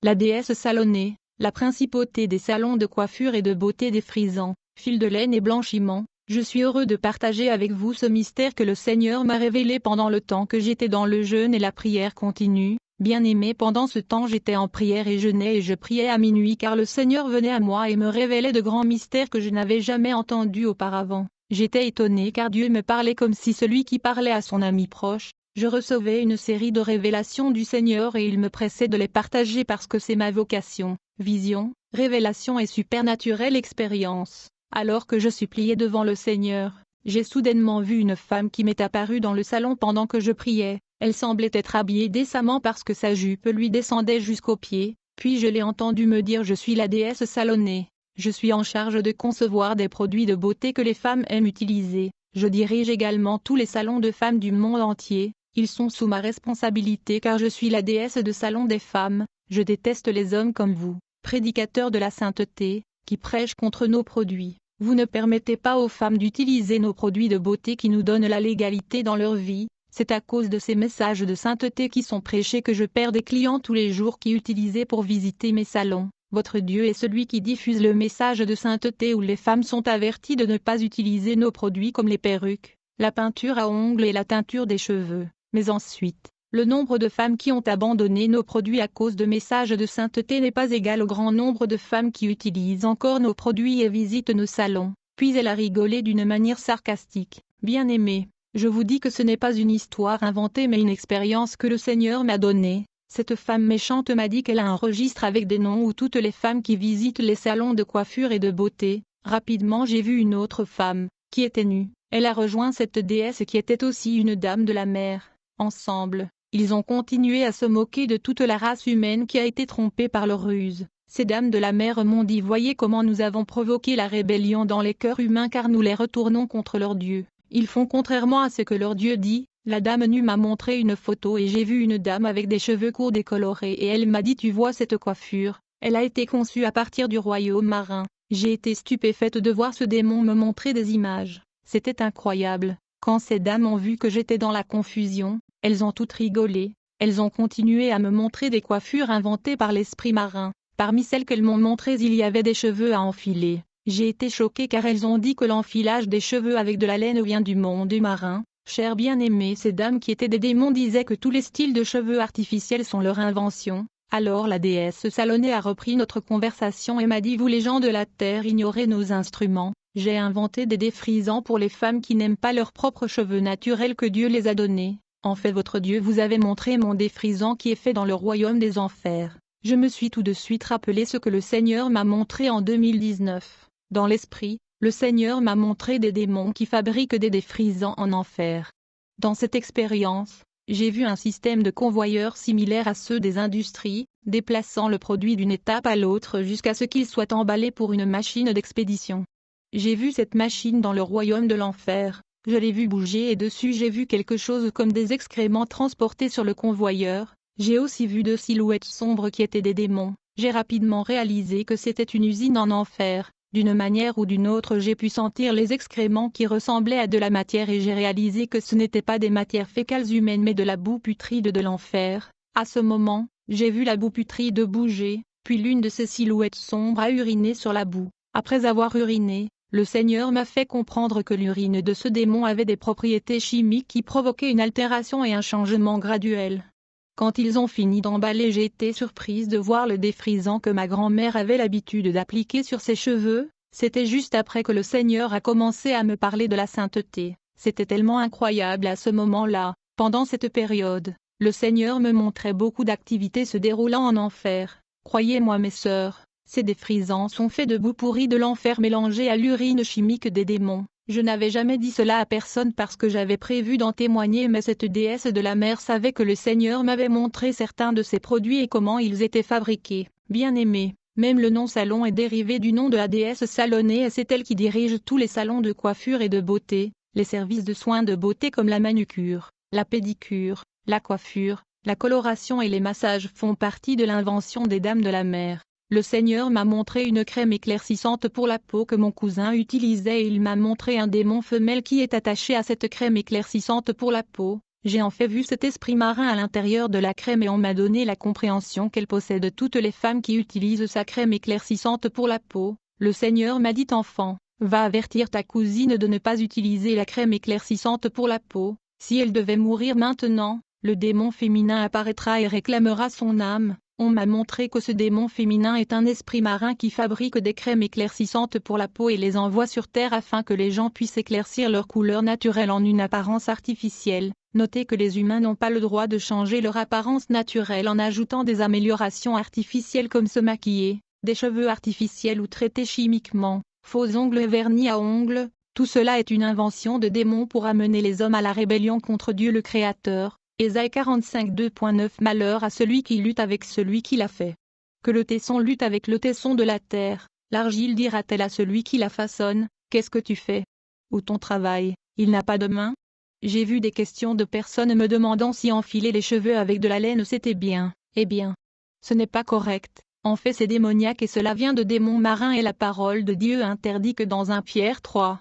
la déesse Salonné, la principauté des salons de coiffure et de beauté défrisants, fil de laine et blanchiment. Je suis heureux de partager avec vous ce mystère que le Seigneur m'a révélé pendant le temps que j'étais dans le jeûne et la prière continue. Bien-aimé, pendant ce temps j'étais en prière et jeûnais et je priais à minuit car le Seigneur venait à moi et me révélait de grands mystères que je n'avais jamais entendus auparavant. J'étais étonné car Dieu me parlait comme si celui qui parlait à son ami proche. Je recevais une série de révélations du Seigneur et il me pressait de les partager parce que c'est ma vocation. Vision, révélation et supernaturelle expérience. Alors que je suppliais devant le Seigneur, j'ai soudainement vu une femme qui m'est apparue dans le salon pendant que je priais. Elle semblait être habillée décemment parce que sa jupe lui descendait jusqu'aux pieds, puis je l'ai entendue me dire « Je suis la déesse Salonné. Je suis en charge de concevoir des produits de beauté que les femmes aiment utiliser. Je dirige également tous les salons de femmes du monde entier. Ils sont sous ma responsabilité car je suis la déesse de salon des femmes. Je déteste les hommes comme vous, prédicateurs de la sainteté, qui prêchent contre nos produits. Vous ne permettez pas aux femmes d'utiliser nos produits de beauté qui nous donnent la légalité dans leur vie. C'est à cause de ces messages de sainteté qui sont prêchés que je perds des clients tous les jours qui utilisaient pour visiter mes salons. Votre Dieu est celui qui diffuse le message de sainteté où les femmes sont averties de ne pas utiliser nos produits comme les perruques, la peinture à ongles et la teinture des cheveux. Mais ensuite, le nombre de femmes qui ont abandonné nos produits à cause de messages de sainteté n'est pas égal au grand nombre de femmes qui utilisent encore nos produits et visitent nos salons. Puis elle a rigolé d'une manière sarcastique. Bien-aimé, je vous dis que ce n'est pas une histoire inventée mais une expérience que le Seigneur m'a donnée. Cette femme méchante m'a dit qu'elle a un registre avec des noms où toutes les femmes qui visitent les salons de coiffure et de beauté. Rapidement j'ai vu une autre femme, qui était nue. Elle a rejoint cette déesse qui était aussi une dame de la mer. Ensemble, ils ont continué à se moquer de toute la race humaine qui a été trompée par leur ruse. Ces dames de la mer m'ont dit « Voyez comment nous avons provoqué la rébellion dans les cœurs humains car nous les retournons contre leur Dieu. Ils font contrairement à ce que leur Dieu dit. » La dame nue m'a montré une photo et j'ai vu une dame avec des cheveux courts décolorés et elle m'a dit « Tu vois cette coiffure, elle a été conçue à partir du royaume marin. » J'ai été stupéfaite de voir ce démon me montrer des images. C'était incroyable. Quand ces dames ont vu que j'étais dans la confusion, elles ont toutes rigolé. Elles ont continué à me montrer des coiffures inventées par l'esprit marin. Parmi celles qu'elles m'ont montrées il y avait des cheveux à enfiler. J'ai été choquée car elles ont dit que l'enfilage des cheveux avec de la laine vient du monde marin. Chers bien-aimés, ces dames qui étaient des démons disaient que tous les styles de cheveux artificiels sont leur invention. Alors la déesse Salonné a repris notre conversation et m'a dit « Vous les gens de la terre ignorez nos instruments. J'ai inventé des défrisants pour les femmes qui n'aiment pas leurs propres cheveux naturels que Dieu les a donnés. En fait votre Dieu vous avait montré mon défrisant qui est fait dans le royaume des enfers. » Je me suis tout de suite rappelé ce que le Seigneur m'a montré en 2019. Dans l'esprit, le Seigneur m'a montré des démons qui fabriquent des défrisants en enfer. Dans cette expérience, j'ai vu un système de convoyeurs similaire à ceux des industries, déplaçant le produit d'une étape à l'autre jusqu'à ce qu'il soit emballé pour une machine d'expédition. J'ai vu cette machine dans le royaume de l'enfer, je l'ai vu bouger et dessus j'ai vu quelque chose comme des excréments transportés sur le convoyeur. J'ai aussi vu deux silhouettes sombres qui étaient des démons. J'ai rapidement réalisé que c'était une usine en enfer. D'une manière ou d'une autre j'ai pu sentir les excréments qui ressemblaient à de la matière et j'ai réalisé que ce n'étaient pas des matières fécales humaines mais de la boue putride de l'enfer. À ce moment, j'ai vu la boue putride bouger, puis l'une de ces silhouettes sombres a uriné sur la boue. Après avoir uriné, le Seigneur m'a fait comprendre que l'urine de ce démon avait des propriétés chimiques qui provoquaient une altération et un changement graduel. Quand ils ont fini d'emballer j'ai été surprise de voir le défrisant que ma grand-mère avait l'habitude d'appliquer sur ses cheveux. C'était juste après que le Seigneur a commencé à me parler de la sainteté. C'était tellement incroyable à ce moment-là. Pendant cette période, le Seigneur me montrait beaucoup d'activités se déroulant en enfer. Croyez-moi mes sœurs, ces défrisants sont faits de boue pourrie de l'enfer mélangée à l'urine chimique des démons. Je n'avais jamais dit cela à personne parce que j'avais prévu d'en témoigner mais cette déesse de la mer savait que le Seigneur m'avait montré certains de ses produits et comment ils étaient fabriqués. Bien-aimés, même le nom salon est dérivé du nom de la déesse Salonné et c'est elle qui dirige tous les salons de coiffure et de beauté, les services de soins de beauté comme la manucure, la pédicure, la coiffure, la coloration et les massages font partie de l'invention des dames de la mer. Le Seigneur m'a montré une crème éclaircissante pour la peau que mon cousin utilisait et il m'a montré un démon femelle qui est attaché à cette crème éclaircissante pour la peau. J'ai en fait vu cet esprit marin à l'intérieur de la crème et on m'a donné la compréhension qu'elle possède toutes les femmes qui utilisent sa crème éclaircissante pour la peau. Le Seigneur m'a dit enfant, va avertir ta cousine de ne pas utiliser la crème éclaircissante pour la peau, si elle devait mourir maintenant, le démon féminin apparaîtra et réclamera son âme. On m'a montré que ce démon féminin est un esprit marin qui fabrique des crèmes éclaircissantes pour la peau et les envoie sur Terre afin que les gens puissent éclaircir leur couleur naturelle en une apparence artificielle. Notez que les humains n'ont pas le droit de changer leur apparence naturelle en ajoutant des améliorations artificielles comme se maquiller, des cheveux artificiels ou traités chimiquement, faux ongles et vernis à ongles. Tout cela est une invention de démons pour amener les hommes à la rébellion contre Dieu le Créateur. Ésaïe 45 2.9 Malheur à celui qui lutte avec celui qui l'a fait. Que le tesson lutte avec le tesson de la terre, l'argile dira-t-elle à celui qui la façonne, qu'est-ce que tu fais? Ou ton travail, il n'a pas de main? J'ai vu des questions de personnes me demandant si enfiler les cheveux avec de la laine c'était bien. Eh bien, ce n'est pas correct, en fait c'est démoniaque et cela vient de démons marins et la parole de Dieu interdit que dans 1 Pierre 3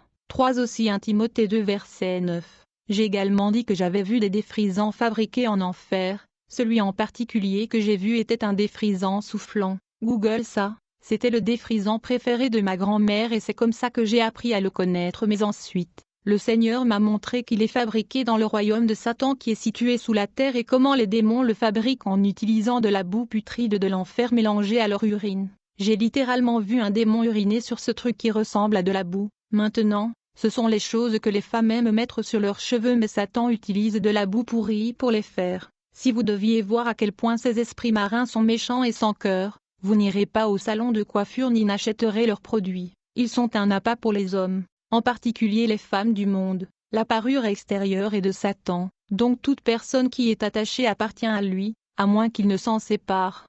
aussi 1 Timothée 2 verset 9. J'ai également dit que j'avais vu des défrisants fabriqués en enfer, celui en particulier que j'ai vu était un défrisant soufflant. Google ça, c'était le défrisant préféré de ma grand-mère et c'est comme ça que j'ai appris à le connaître mais ensuite, le Seigneur m'a montré qu'il est fabriqué dans le royaume de Satan qui est situé sous la terre et comment les démons le fabriquent en utilisant de la boue putride de l'enfer mélangée à leur urine. J'ai littéralement vu un démon uriner sur ce truc qui ressemble à de la boue. Maintenant, ce sont les choses que les femmes aiment mettre sur leurs cheveux mais Satan utilise de la boue pourrie pour les faire. Si vous deviez voir à quel point ces esprits marins sont méchants et sans cœur, vous n'irez pas au salon de coiffure ni n'achèterez leurs produits. Ils sont un appât pour les hommes, en particulier les femmes du monde. La parure extérieure est de Satan, donc toute personne qui est attachée appartient à lui, à moins qu'il ne s'en sépare.